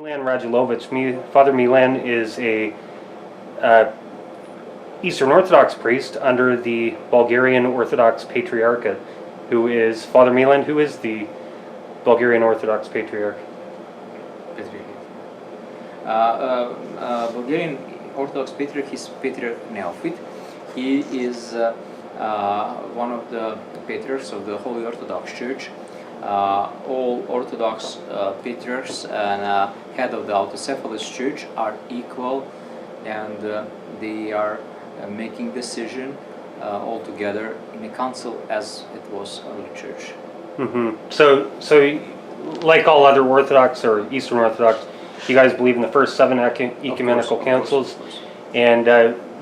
Milan Radulovic. Father Milan is a Eastern Orthodox priest under the Bulgarian Orthodox Patriarchate. Who is Father Milan? Who is the Bulgarian Orthodox Patriarch? Bulgarian Orthodox Patriarch is Patriarch Neophyt. He is one of the patriarchs of the Holy Orthodox Church. All Orthodox patriarchs and head of the autocephalous Church are equal, and they are making decision all together in a council as it was early Church. Mm-hmm. So like all other Orthodox or Eastern Orthodox, you guys believe in the first 7 ecumenical councils. And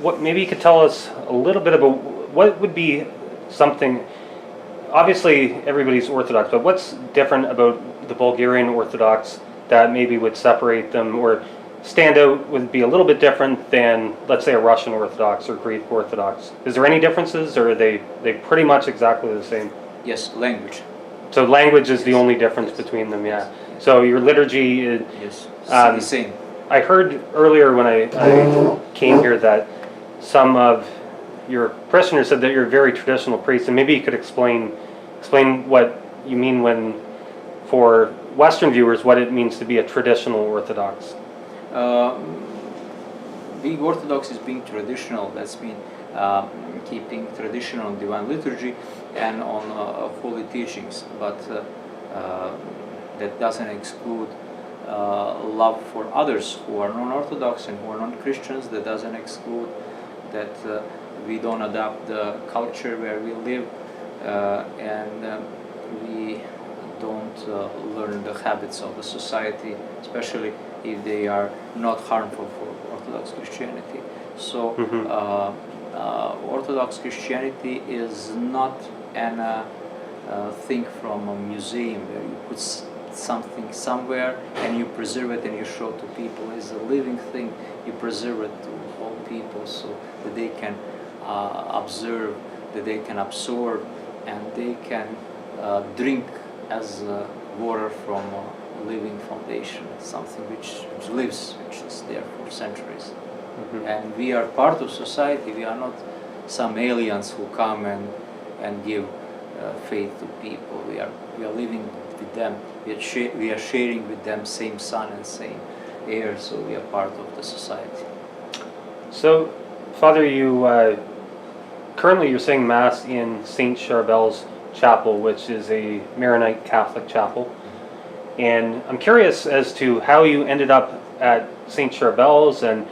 what maybe you could tell us a little bit about what would be something. Obviously, everybody's Orthodox, but what's different about the Bulgarian Orthodox that maybe would separate them or stand out, would be a little bit different than, let's say, a Russian Orthodox or Greek Orthodox? Is there any differences, or are they pretty much exactly the same? Yes, language. So language is the only difference between them, yeah. So your liturgy is the same. I heard earlier when I came here that some of your parishioner said that you're a very traditional priest, and maybe you could explain what you mean when, for Western viewers, what it means to be a traditional Orthodox. Being Orthodox is being traditional. That's mean keeping traditional divine liturgy and on holy teachings, but that doesn't exclude love for others who are non-Orthodox and who are non-Christians. That doesn't exclude that we don't adopt the culture where we live, and we don't learn the habits of the society, especially if they are not harmful for Orthodox Christianity. So Orthodox Christianity is not a thing from a museum where you put something somewhere and you preserve it and you show to people. It's a living thing. You preserve it to all people so that they can observe, that they can absorb, and they can drink as water from a living foundation, something which lives, which is there for centuries. Mm-hmm. And we are part of society. We are not some aliens who come and give faith to people. We are living with them. We are sharing with them same sun and same air, so we are part of the society. So, Father, you currently you're saying Mass in St. Charbel's Chapel, which is a Maronite Catholic chapel. And I'm curious as to how you ended up at St. Charbel's and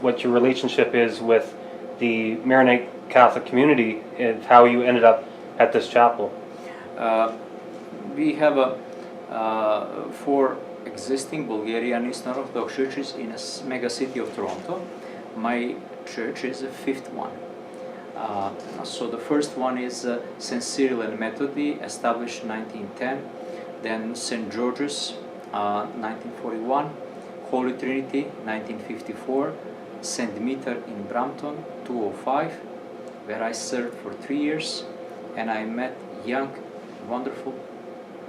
what your relationship is with the Maronite Catholic community and how you ended up at this chapel. We have 4 existing Bulgarian Eastern Orthodox churches in a mega city of Toronto. My church is the 5th one. So the first one is St. Cyril and Methody, established 1910. Then St. George's, 1941. Holy Trinity, 1954. St. Dimitar in Brampton, 205, where I served for 3 years, and I met young, wonderful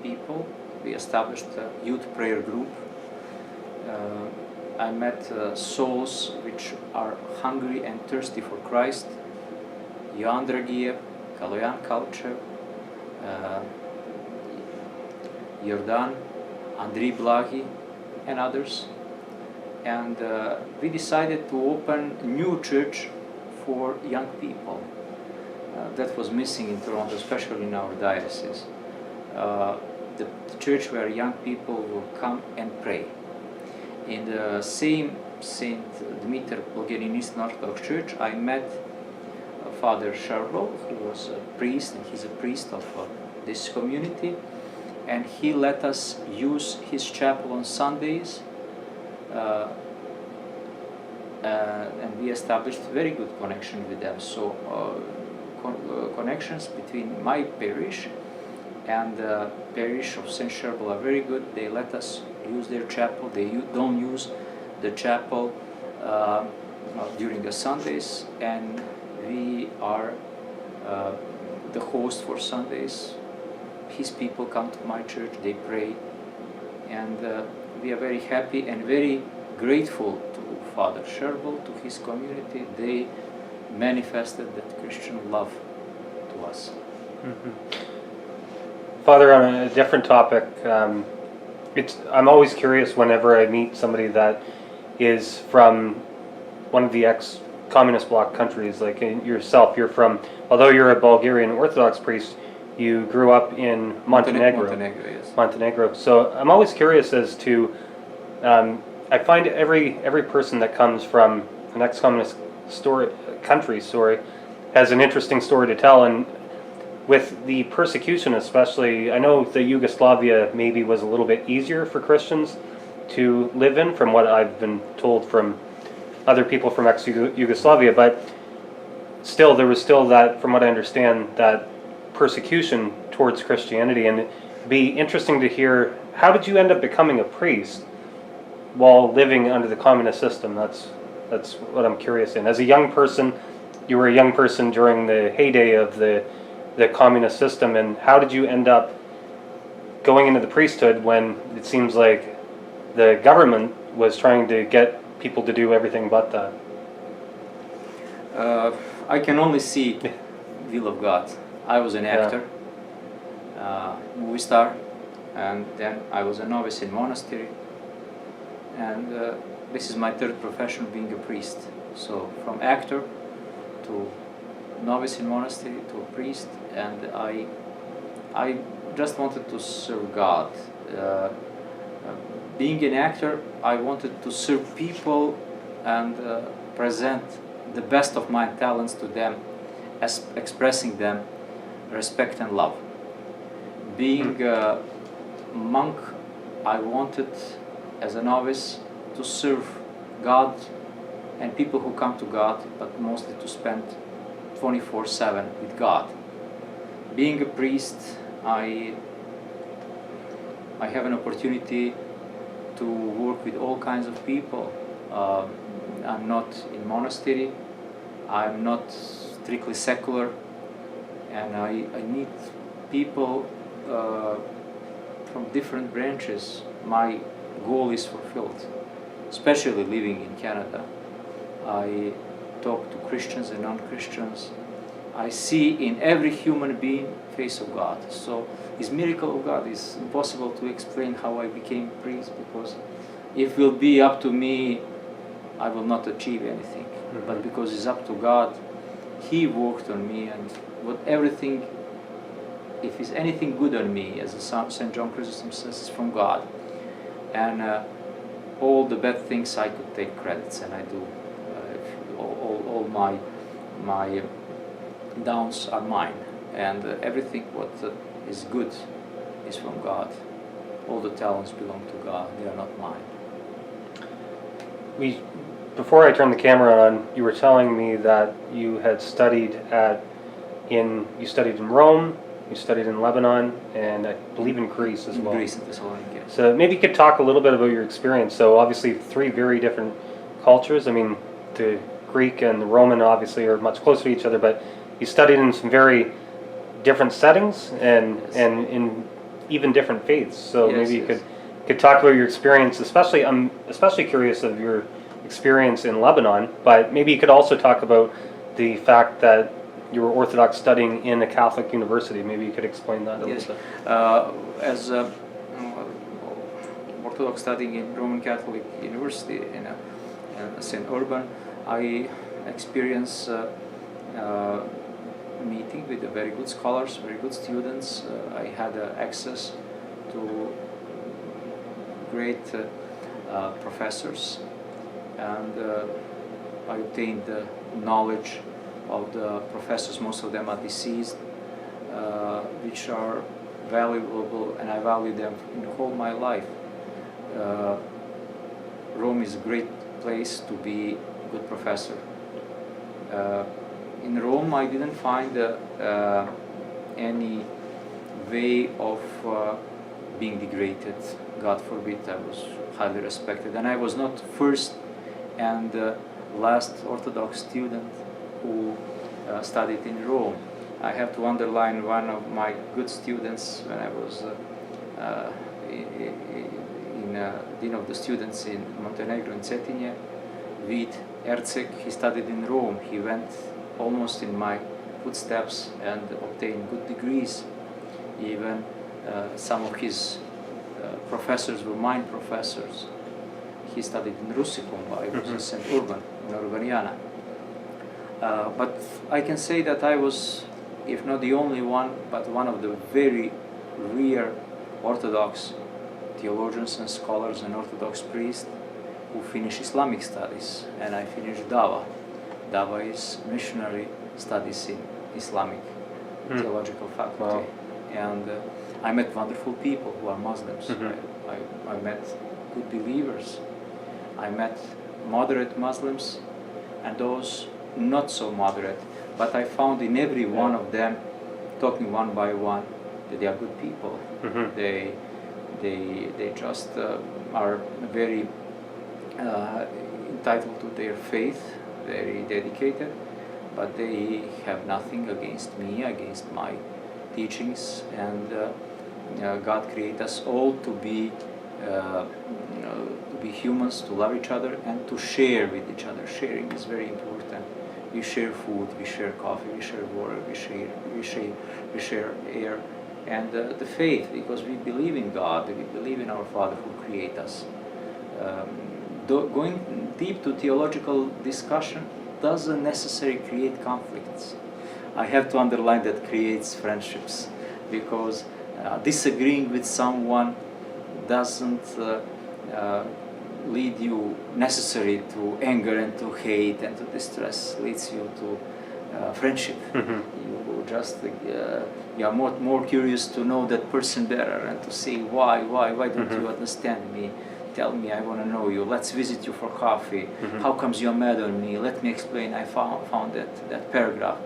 people. We established a youth prayer group. I met souls which are hungry and thirsty for Christ. Ioan Dragiev, Kaloyan Kalchev, Jordan, Andriy Blaghi, and others. And we decided to open a new church for young people. That was missing in Toronto, especially in our diocese. The church where young people will come and pray. In the same St. Dimitar Bulgarian Eastern Orthodox Church, I met Father Sherlock, who was a priest, and he's a priest of this community, and he let us use his chapel on Sundays, and we established very good connection with them. So connections between my parish and the parish of Saint Sherbal are very good. They let us use their chapel. They don't use the chapel during the Sundays, and we are the host for Sundays. His people come to my church, they pray, and we are very happy and very grateful to Father Sherbal, to his community. They manifested that Christian love to us. Mm-hmm. Father, on a different topic, I'm always curious whenever I meet somebody that is from one of the ex-communist bloc countries, like yourself. You're from, although you're a Bulgarian Orthodox priest, you grew up in Montenegro. Montenegro, yes. Montenegro. So I'm always curious as to, I find every person that comes from an ex-communist country, has an interesting story to tell. And with the persecution especially, I know that Yugoslavia maybe was a little bit easier for Christians to live in, from what I've been told from other people from ex-Yugoslavia, but still there was still that, from what I understand, that persecution towards Christianity. And it'd be interesting to hear, how did you end up becoming a priest while living under the communist system? That's what I'm curious in. As a young person, you were a young person during the heyday of the communist system, and how did you end up going into the priesthood when it seems like the government was trying to get people to do everything but that? I can only see will of God. I was an actor, movie star, and then I was a novice in monastery, and this is my third profession, being a priest. So from actor to novice in monastery to a priest, and I just wanted to serve God. Being an actor, I wanted to serve people and present the best of my talents to them, as expressing them respect and love. Being a monk, I wanted, as a novice, to serve God and people who come to God, but mostly to spend 24/7 with God. Being a priest, I have an opportunity to work with all kinds of people. I'm not in monastery, I'm not strictly secular, and I meet people from different branches. My goal is fulfilled, especially living in Canada. I talk to Christians and non-Christians. I see in every human being face of God. So this miracle of God is impossible to explain how I became priest, because if it will be up to me, I will not achieve anything. Mm-hmm. But because it's up to God, He worked on me, and everything, if it's anything good on me, as the St. John Chrysostom says, it's from God. And all the bad things I could take credits, and I do. All my downs are mine, and everything what is good is from God. All the talents belong to God; they are not mine. Before I turned the camera on, you were telling me that you had studied in Rome, you studied in Lebanon, and I believe in Greece as well. Greece and Thessalonica. So maybe you could talk a little bit about your experience. So obviously 3 very different cultures. I mean, the Greek and the Roman obviously are much closer to each other, but you studied in some very different settings and in even different faiths. So yes, maybe you could talk about your experience. Especially, I'm especially curious of your experience in Lebanon, but maybe you could also talk about the fact that you were Orthodox studying in a Catholic university. Maybe you could explain that a little bit. As Orthodox studying in Roman Catholic University in St. Urban, I experienced meeting with very good scholars, very good students. I had access to great professors, and I obtained knowledge of the professors, most of them are deceased, which are valuable, and I value them in all my life. Rome is a great place to be a good professor. In Rome, I didn't find any way of being degraded. God forbid. I was highly respected, and I was not first and last Orthodox student who studied in Rome. I have to underline one of my good students when I was Dean of the Students in Montenegro in Cetinje, Vid Erceg. He studied in Rome. He went almost in my footsteps and obtained good degrees. Even some of his professors were mine professors. He studied in Rusicum. I was in St. Urban, in Urbaniana. But I can say that I was, if not the only one, but one of the very rare Orthodox theologians and scholars and Orthodox priests who finished Islamic studies, and I finished Dava. Dava is missionary studies in Islamic theological faculty. Wow. And I met wonderful people who are Muslims. I met good believers. I met moderate Muslims and those not so moderate. But I found in every one of them, talking one by one, that they are good people. They just are very entitled to their faith, very dedicated, but they have nothing against me, against my teachings, and God created us all to be humans, to love each other and to share with each other. Sharing is very important. We share food, we share coffee, we share water, we share air, and the faith, because we believe in God, we believe in our Father who created us. Going deep to theological discussion doesn't necessarily create conflicts. I have to underline that creates friendships, because disagreeing with someone doesn't lead you necessarily to anger and to hate and to distress. Leads you to friendship. You just you are more curious to know that person better and to see why don't you understand me? Tell me, I want to know you. Let's visit you for coffee. How comes you're mad on me? Let me explain. I found that paragraph,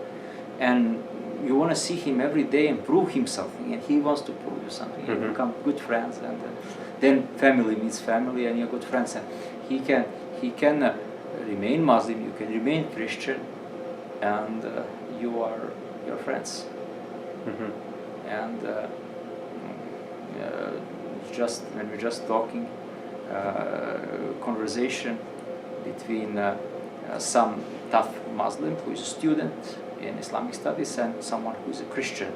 and you want to see him every day and prove him something, and he wants to prove you something. You become good friends, and then family meets family, and you're good friends. And he can remain Muslim, you can remain Christian, and you're friends. And just when we're just talking, conversation between some tough Muslim who is a student in Islamic studies and someone who is a Christian.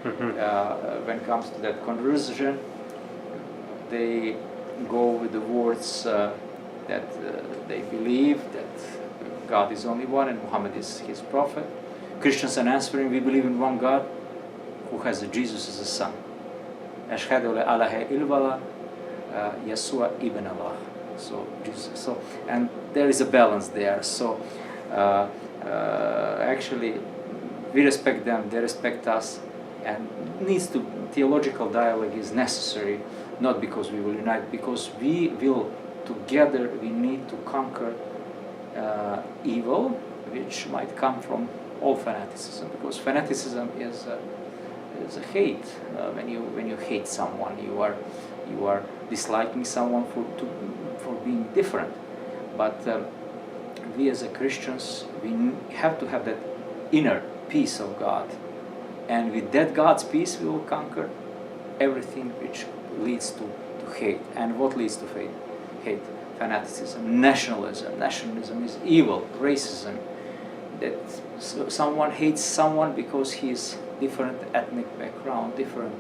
When it comes to that conversion, they go with the words that they believe that God is only one and Muhammad is his prophet. Christians are answering, we believe in one God who has Jesus as a son. Ashhadu la ilaha illallah, Yeshua ibn Allah. So Jesus. So, and there is a balance there. So actually, we respect them, they respect us, and theological dialogue is necessary, not because we will unite, because we will together. We need to conquer evil, which might come from all fanaticism, because fanaticism is a hate. When you hate someone, you are disliking someone for being different. But we as a Christians, we have to have that inner peace of God, and with that God's peace, we will conquer everything which leads to hate. And what leads to hate? Fanaticism, nationalism. Nationalism is evil. Racism. That someone hates someone because he's different ethnic background, different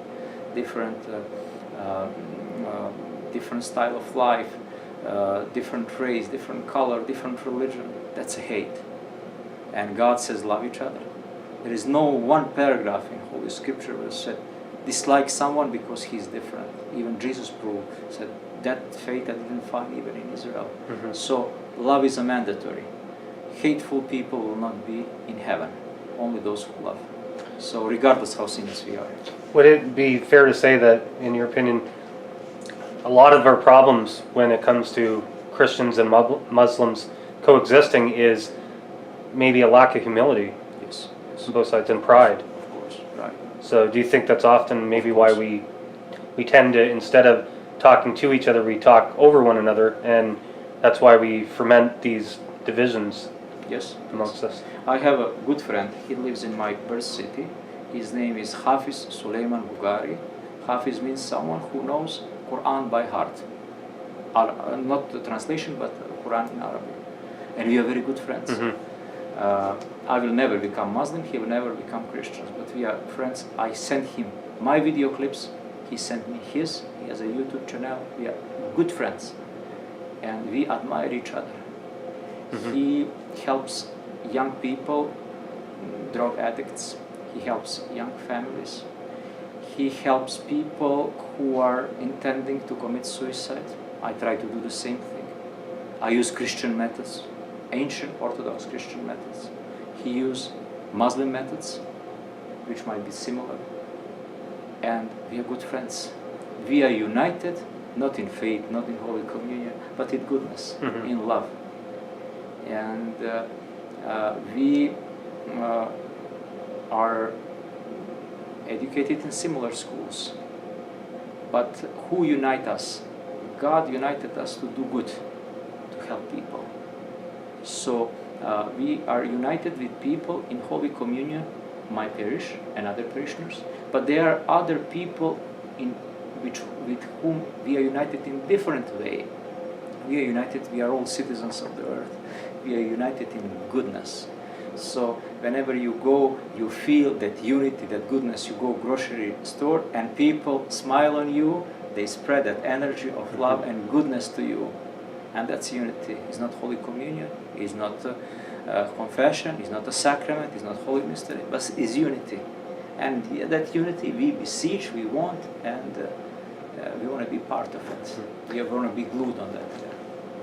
style of life, different race, different color, different religion. That's a hate. And God says, love each other. There is no one paragraph in Holy Scripture where it said, dislike someone because he's different. Even Jesus said, that fate I didn't find even in Israel. So love is a mandatory. hateful people will not be in heaven. Only those who love. So regardless how sinners we are. Would it be fair to say that, in your opinion, a lot of our problems when it comes to Christians and Muslims coexisting is maybe a lack of humility Yes. on both sides and pride? Of course. Right. So do you think that's often maybe why we tend to, instead of talking to each other, we talk over one another, and that's why we ferment these divisions Yes. amongst us? I have a good friend. He lives in my birth city. His name is Hafiz Suleiman Bugari. Hafiz means someone who knows Quran by heart. Not the translation, but Quran in Arabic. And we are very good friends. I will never become Muslim. He will never become Christian. But we are friends. I sent him my video clips. He sent me his. He has a YouTube channel. We are good friends. And we admire each other. He helps young people, drug addicts. He helps young families. He helps people who are intending to commit suicide. I try to do the same thing. I use Christian methods, ancient Orthodox Christian methods. He uses Muslim methods, which might be similar. And we are good friends. We are united, not in faith, not in Holy Communion, but in goodness, in love. And we are educated in similar schools. But who unite us? God united us to do good, to help people. So we are united with people in Holy Communion, my parish and other parishioners. But there are other people with whom we are united in different way. We are united, we are all citizens of the earth. We are united in goodness. So whenever you go, you feel that unity, that goodness. You go grocery store and people smile on you. They spread that energy of love and goodness to you. And that's unity. It's not Holy Communion. It's not confession. It's not a sacrament. It's not Holy Mystery. But it's unity. And that unity we beseech, we want, and we want to be part of it. We want to be glued on that.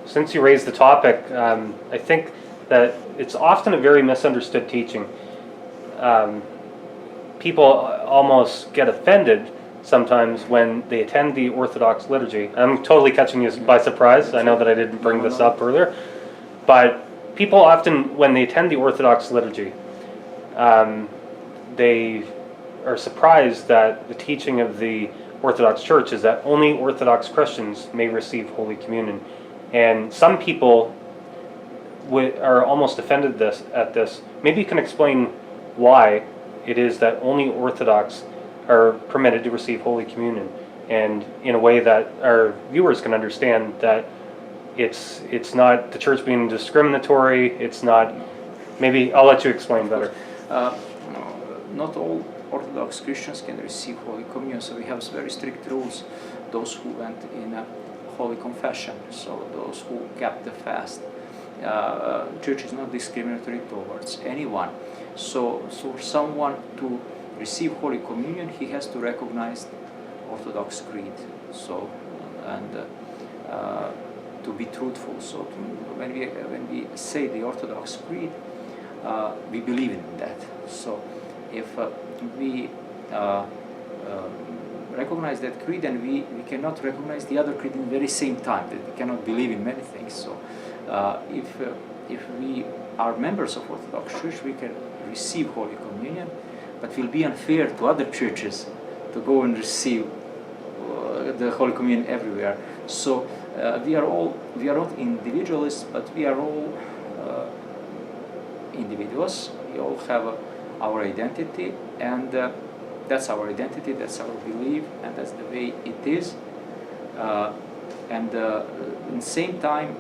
Since you raised the topic, I think that it's often a very misunderstood teaching. People almost get offended sometimes when they attend the Orthodox liturgy. I'm totally catching you by surprise. I know that I didn't bring this up earlier. But people often, when they attend the Orthodox liturgy, they are surprised that the teaching of the Orthodox Church is that only Orthodox Christians may receive Holy Communion. And some people are almost offended at this. Maybe you can explain why it is that only Orthodox are permitted to receive Holy Communion, and in a way that our viewers can understand that it's not the Church being discriminatory. It's not. Maybe I'll let you explain better. Not all Orthodox Christians can receive Holy Communion, so we have very strict rules. Those who went in a Holy Confession, so those who kept the fast. Church is not discriminatory towards anyone. So for someone to receive Holy Communion, he has to recognize Orthodox Creed. So and to be truthful. So when we say the Orthodox Creed, we believe in that. So if we recognize that creed, and we cannot recognize the other creed in the very same time, that we cannot believe in many things. So if we are members of Orthodox Church, we can receive Holy Communion, but it will be unfair to other churches to go and receive the Holy Communion everywhere. So we are not individualists, but we are all individuals. We all have our identity, and that's our identity, that's our belief, and that's the way it is. And at the same time,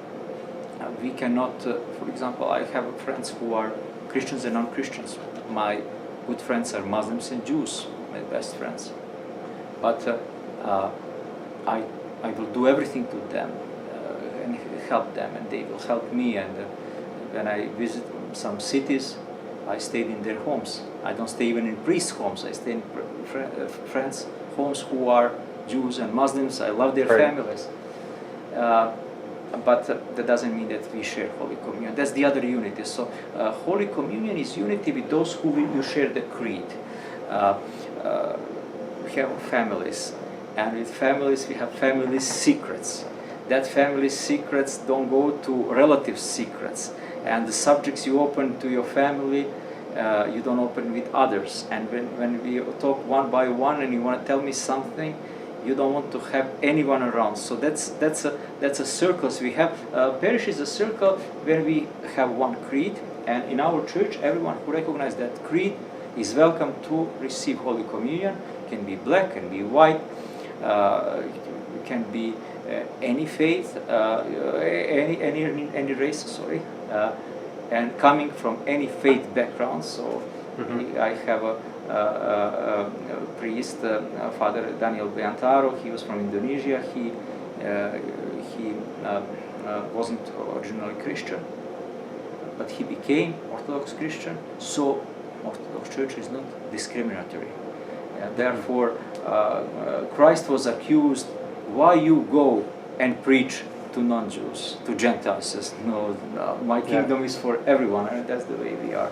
we cannot, for example, I have friends who are Christians and non-Christians. My good friends are Muslims and Jews, my best friends. But I will do everything to them and help them, and they will help me. And when I visit some cities, I stayed in their homes. I don't stay even in priests' homes. I stay in friends' homes who are Jews and Muslims. I love their families. but that doesn't mean that we share Holy Communion. That's the other unity. So Holy Communion is unity with those who you share the creed. We have families, and with families we have family secrets. That family secrets don't go to relative secrets, and the subjects you open to your family you don't open with others. And when we talk one by one and you want to tell me something, you don't want to have anyone around. So that's a circle. So we have parish is a circle where we have one creed, and in our church everyone who recognizes that creed is welcome to receive Holy Communion. Can be black, can be white, can be any faith, any race. Sorry, and coming from any faith background. So I have a priest, Father Daniel Beantaro. He was from Indonesia. He wasn't originally Christian, but he became Orthodox Christian. So Orthodox Church is not discriminatory. Therefore, Christ was accused, why you go and preach to non-Jews, to Gentiles? Says, no, my kingdom is for everyone, and that's the way we are.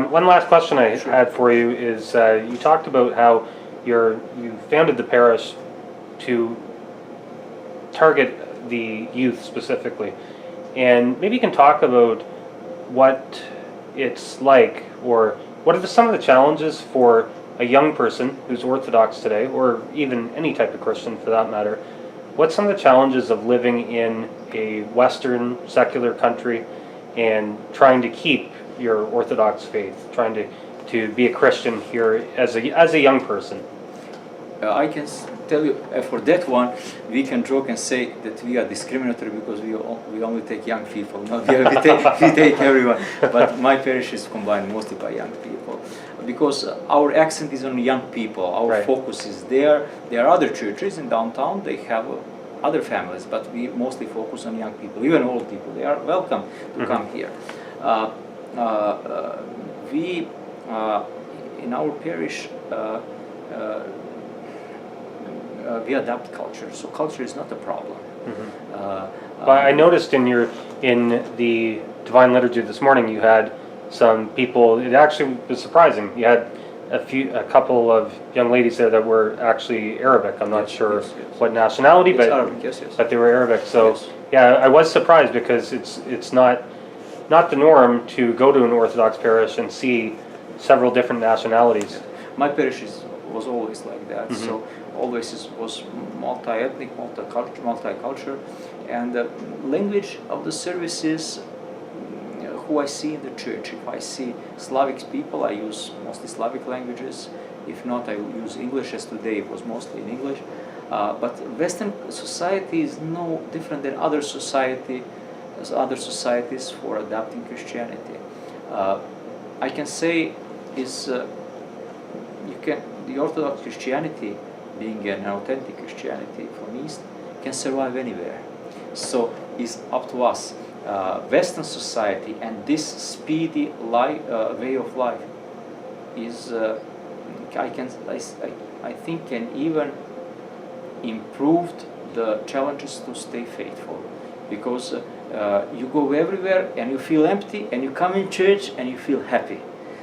One last question I had for you is, you talked about how you founded the parish to target the youth specifically, and maybe you can talk about what it's like, or what are some of the challenges for a young person who's Orthodox today, or even any type of Christian for that matter. What's some of the challenges of living in a Western secular country and trying to keep your Orthodox faith, trying to be a Christian here as a young person? I can tell you, for that one, we can joke and say that we are discriminatory because we only take young people. No, we take everyone. But my parish is combined mostly by young people, because our accent is on young people. Our focus is there. There are other churches in downtown. They have other families, but we mostly focus on young people, even old people. They are welcome to come here. We in our parish. We adapt culture, so culture is not a problem. I noticed in the Divine Liturgy this morning, you had some people. It actually was surprising. You had a couple of young ladies there that were actually Arabic. I'm not sure what nationality, but Arabic, but they were Arabic. So yeah, I was surprised because it's not the norm to go to an Orthodox parish and see several different nationalities. My parish was always like that. So always was multi-ethnic, multicultural, and the language of the services who I see in the church. If I see Slavic people, I use mostly Slavic languages. If not, I use English, as today it was mostly in English. But Western society is no different than other societies for adapting Christianity. I can say the Orthodox Christianity, being an authentic Christianity from East, can survive anywhere. So it's up to us. Western society and this speedy way of life is, I think, can even improved the challenges to stay faithful, because you go everywhere and you feel empty, and you come in church and you feel happy.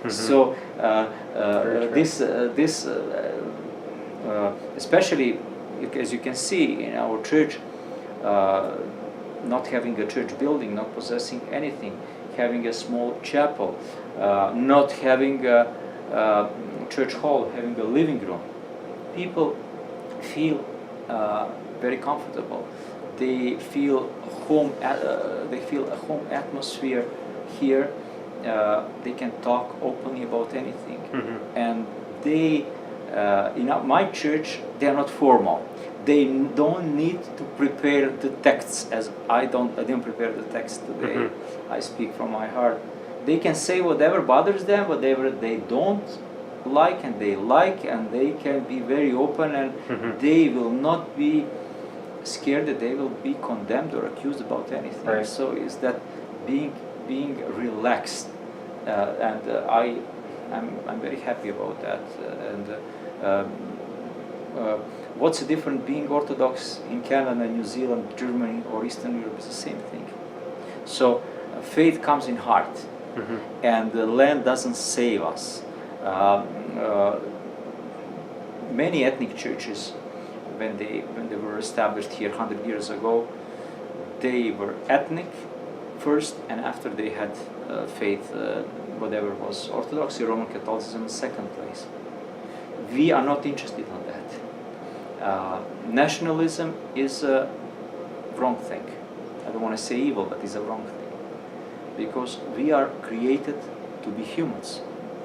So this especially, as you can see in our church, not having a church building, not possessing anything, having a small chapel, not having a church hall, having a living room, people feel very comfortable. They feel home. They feel a home atmosphere here. They can talk openly about anything, and they. In my church, they are not formal. They don't need to prepare the texts, as I didn't prepare the text today. I speak from my heart. They can say whatever bothers them, whatever they don't like, and they can be very open, and they will not be scared that they will be condemned or accused about anything. So is that being relaxed, and I'm very happy about that. what's the difference being Orthodox in Canada, New Zealand, Germany, or Eastern Europe? It's the same thing. So faith comes in heart, and the land doesn't save us. Many ethnic churches, when they were established here 100 years ago, they were ethnic first, and after they had faith, whatever was Orthodoxy, Roman Catholicism in second place. We are not interested in that. Nationalism is a wrong thing. I don't want to say evil, but it's a wrong thing. Because we are created to be humans,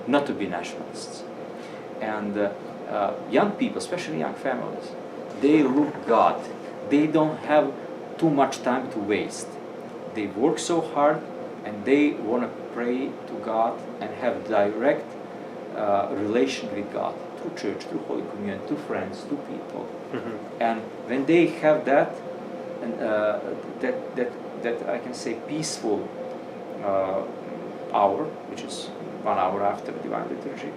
not to be nationalists. And young people, especially young families, they look God. They don't have too much time to waste. They work so hard, and they want to pray to God and have direct relation with God through church, through Holy Communion, through friends, through people. And when they have that, and that I can say peaceful hour, which is 1 hour after the Divine Liturgy,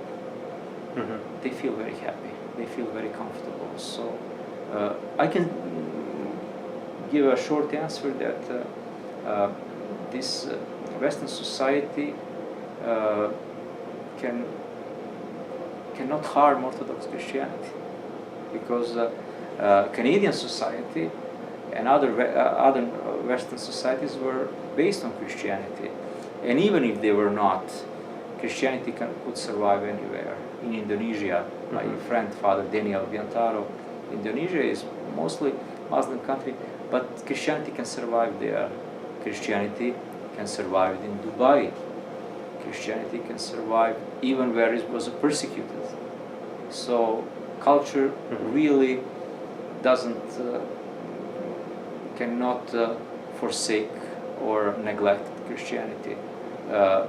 they feel very happy. They feel very comfortable. So I can give a short answer that this Western society cannot harm Orthodox Christianity, because Canadian society and other Western societies were based on Christianity, and even if they were not, Christianity could survive anywhere. In Indonesia, my friend Father Daniel Biantaro, Indonesia is mostly Muslim country, but Christianity can survive there. Christianity can survive in Dubai. Christianity can survive even where it was persecuted. So culture really cannot forsake or neglect Christianity.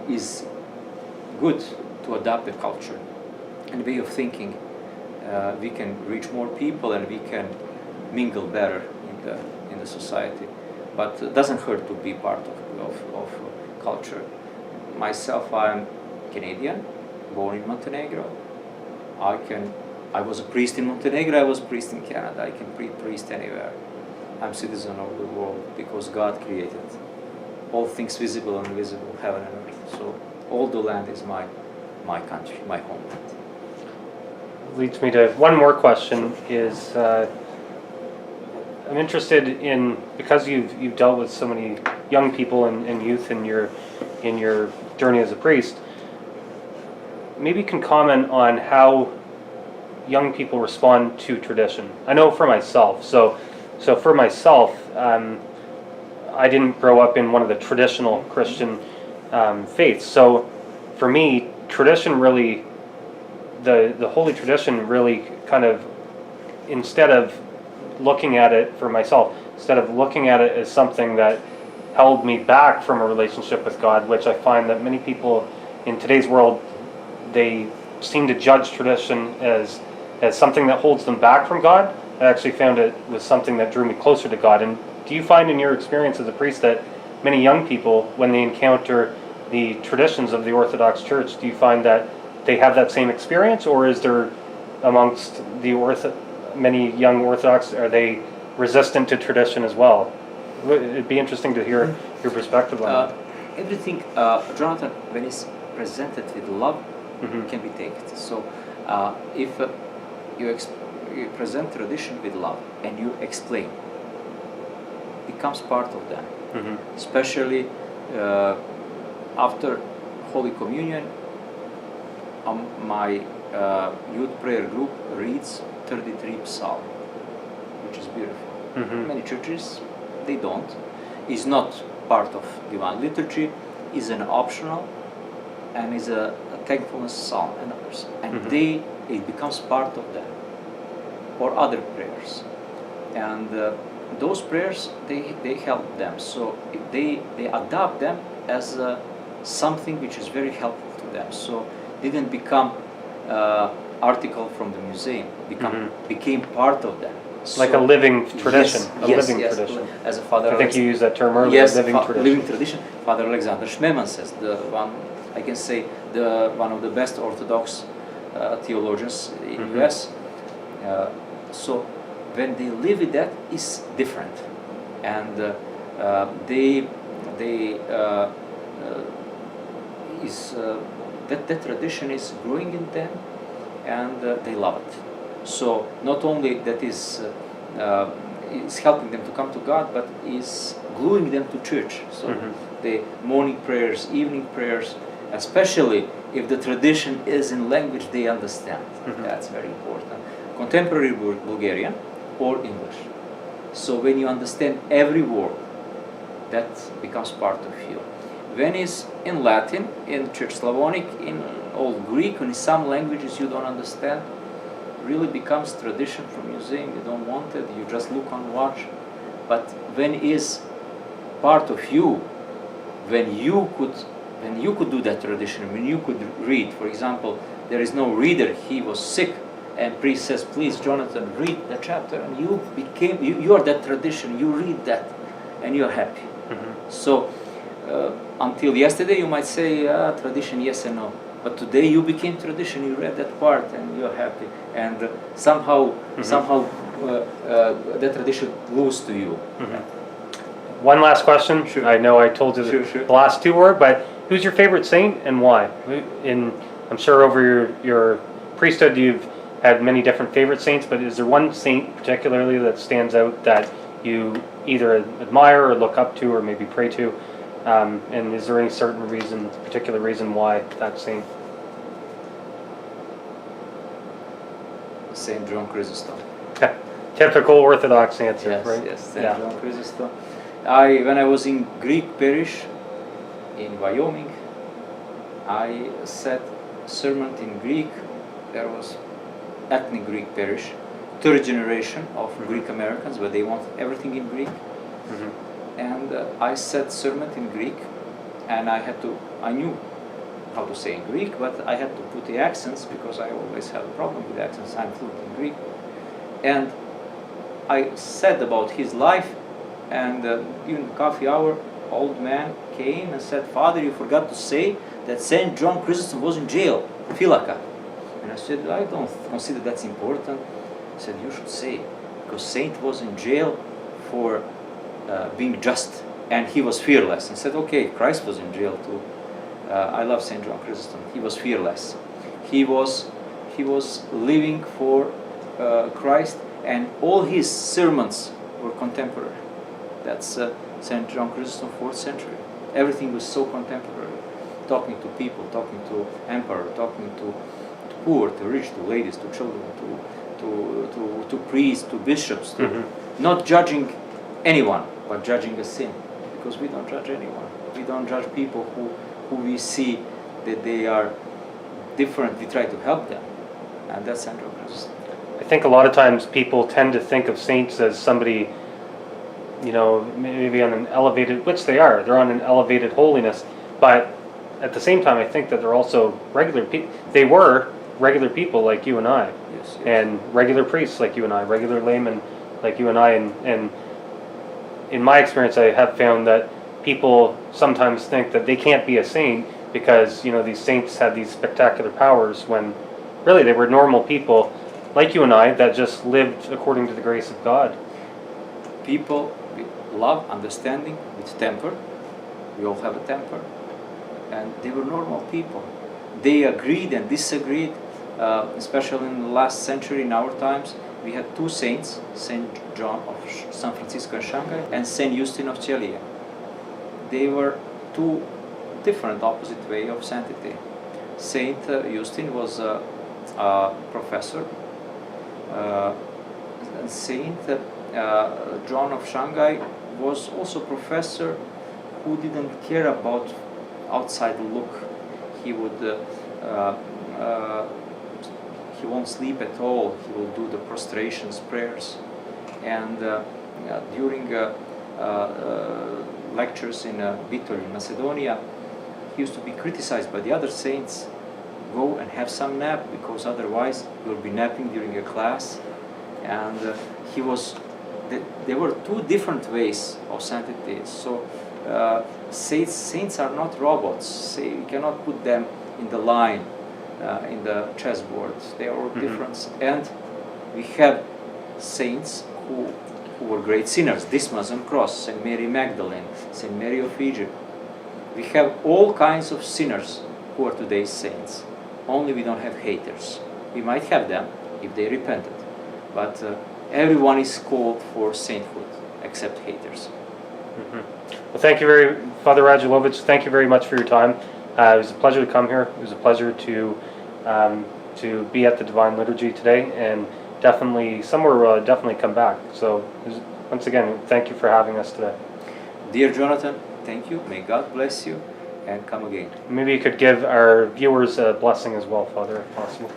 Is good to adapt the culture and way of thinking. We can reach more people, and we can mingle better in the society. But it doesn't hurt to be part of culture. Myself, I'm Canadian, born in Montenegro. I was a priest in Montenegro, I was a priest in Canada. I can be priest anywhere. I'm citizen of the world because God created all things visible and invisible, heaven and earth. So all the land is my country, my homeland. Leads me to one more question. Is I'm interested in, because you've dealt with so many young people and youth in your journey as a priest, maybe you can comment on how young people respond to tradition. I know for myself. So for myself, I didn't grow up in one of the traditional Christian faiths. So for me, tradition really, the holy tradition really kind of, instead of looking at it for myself, instead of looking at it as something that held me back from a relationship with God, which I find that many people in today's world, they seem to judge tradition as something that holds them back from God. I actually found it was something that drew me closer to God. And do you find in your experience as a priest that many young people, when they encounter the traditions of the Orthodox Church, do you find that they have that same experience, or is there amongst the many young Orthodox, are they resistant to tradition as well? It'd be interesting to hear your perspective on that. Everything, Jonathan, when it's presented with love, can be taken. So if you present tradition with love and you explain, it becomes part of them. Especially after Holy Communion, my youth prayer group reads 33 Psalm, which is beautiful. Many churches, they don't. It's not part of Divine Liturgy, is an optional, and is a thankfulness psalm and others. And it becomes part of them, or other prayers. And those prayers, they help them. So they adopt them as something which is very helpful to them. So they didn't become article from the museum, became part part of them. Like So, a living tradition, yes, living yes, tradition. As a Father I think you used that term earlier, yes, living tradition. living tradition. Father Alexander Schmemann says, the one, I can say, one of the best Orthodox theologians in US. So when they live with that, is different, and they is that tradition is growing in them, and they love it. So not only that is helping them to come to God, but is gluing them to church. So the morning prayers, evening prayers, especially if the tradition is in language they understand. That's very important. Contemporary Bulgarian or English. So when you understand every word, that becomes part of you. When it's in Latin, in Church Slavonic, in Old Greek, and in some languages you don't understand, really becomes tradition from museum. You don't want it, you just look on watch. But when is part of you, when you could do that tradition, when you could read, for example, there is no reader, he was sick, and priest says, please Jonathan, read the chapter, and you are that tradition, you read that, and you're happy. So until yesterday you might say tradition yes and no, but today you became tradition, you read that part and you're happy, and somehow that tradition glues to you. One last question. Sure. I know I told you the last two were, but who's your favorite saint and why? I'm sure over your priesthood you've had many different favorite saints, but is there one saint particularly that stands out that you either admire or look up to or maybe pray to? And is there any particular reason why that saint? Saint John Chrysostom. Typical Orthodox answer, Yes, right? yes, Saint John Chrysostom. When I was in Greek parish in Wyoming, I said sermon in Greek. There was ethnic Greek parish, third generation of Greek Americans, where they want everything in Greek. And I said sermon in Greek, and I knew how to say in Greek, but I had to put the accents because I always have a problem with accents. I'm fluent in Greek. And I said about his life, and during the coffee hour, old man came and said, Father, you forgot to say that Saint John Chrysostom was in jail, Philaka. And I said, I don't consider that's important. He said, you should say, because Saint was in jail for being just, and he was fearless. And said, okay, Christ was in jail too. I love Saint John Chrysostom. He was fearless. He was living for Christ, and all his sermons were contemporary. That's Saint John Chrysostom, 4th century. Everything was so contemporary. Talking to people, talking to emperor, talking to poor, to rich, to ladies, to children, to priests, to bishops, not judging anyone, but judging a sin, because we don't judge anyone. We don't judge people who we see that they are different. We try to help them, and that's Saint John Chrysostom. I think a lot of times people tend to think of saints as somebody, maybe on an elevated, which they are. They're on an elevated holiness, but at the same time, I think that they're also regular people. They were regular people like you and I, Yes. and regular priests like you and I, regular laymen like you and I, and in my experience, I have found that people sometimes think that they can't be a saint because these saints had these spectacular powers when really they were normal people like you and I that just lived according to the grace of God. People with love, understanding, with temper. We all have a temper. And they were normal people. They agreed and disagreed, especially in the last century, in our times. We had two saints, Saint John of San Francisco and Shanghai, and Saint Justin of Celia. They were two different, opposite way of sanctity. Saint Justin was a professor, and Saint John of Shanghai was also a professor who didn't care about outside look. He would he won't sleep at all. He will do the prostrations, prayers, and during lectures in Bitoli, Macedonia, he used to be criticized by the other saints. Go and have some nap, because otherwise you'll be napping during a class. And there were two different ways of sanctity. So saints are not robots. You cannot put them in the line in the chessboard. They are all different. And We have saints who were great sinners, Dismas on cross, Saint Mary Magdalene, Saint Mary of Egypt. We have all kinds of sinners who are today's saints. Only we don't have haters. We might have them if they repented, but everyone is called for sainthood except haters. Well, thank you Father Radulovic, thank you very much for your time. It was a pleasure to come here. It was a pleasure to be at the Divine Liturgy today, and definitely, somewhere we'll definitely come back. So, once again, thank you for having us today. Dear Jonathan, thank you. May God bless you, and come again. Maybe you could give our viewers a blessing as well, Father, if possible.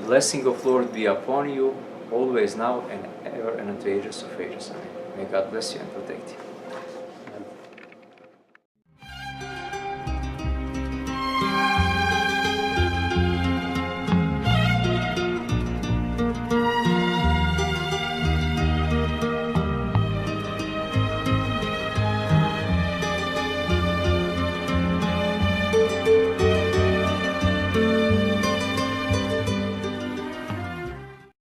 Blessing of Lord be upon you, always now and ever and unto ages of ages. Amen. May God bless you and protect you.